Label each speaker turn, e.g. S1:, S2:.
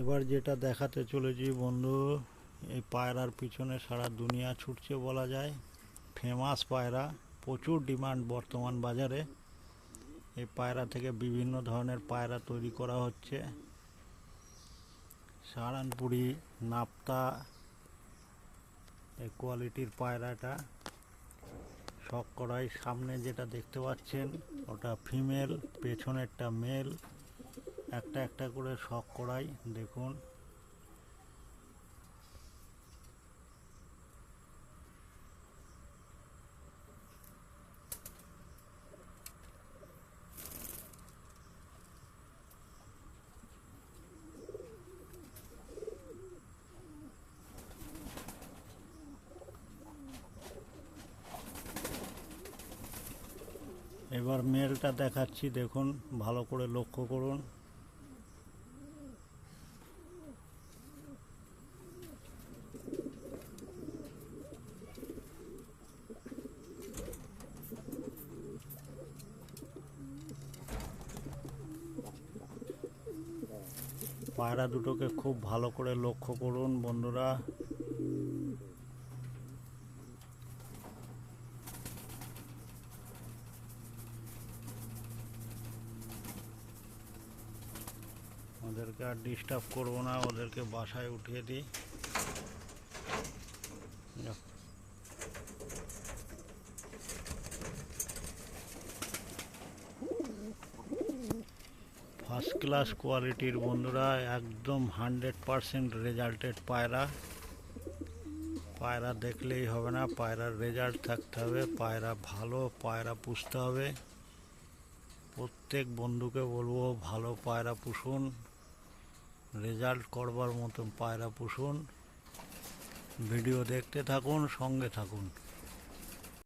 S1: এবার যেটা দেখাতে চলেছি বন্ধু, এই পায়রার পিছনে সারা দুনিয়া ছুটছে বলা যায়। ফেমাস পায়রা, প্রচুর ডিমান্ড বর্তমান বাজারে। এই পায়রা থেকে বিভিন্ন ধরনের পায়রা তৈরি করা হচ্ছে। সাহারানপুরি, নাপ্তা, এই কোয়ালিটির পায়রাটা শখ করাই। সামনে যেটা দেখতে পাচ্ছেন ওটা ফিমেল, পেছনেরটা মেল। একটা একটা করে শখ করাই, দেখুন। এবার মেলটা দেখাচ্ছি, দেখুন, ভালো করে লক্ষ্য করুন। পায়রা দুটোকে খুব ভালো করে লক্ষ্য করুন বন্ধুরা। ওদেরকে আর ডিস্টার্ব করবো না, ওদেরকে বাসায় উঠিয়ে দিই। ফার্স্ট ক্লাস কোয়ালিটির বন্ধুরা, একদম 100% রেজাল্টেড পায়রা। পায়রা দেখলেই হবে না, পায়রার রেজাল্ট থাকতে হবে। পায়রা ভালো পায়রা পুষতে হবে। প্রত্যেক বন্ধুকে বলবো, ভালো পায়রা পুষুন, রেজাল্ট করবার মতন পায়রা পুষুন। ভিডিও দেখতে থাকুন, সঙ্গে থাকুন।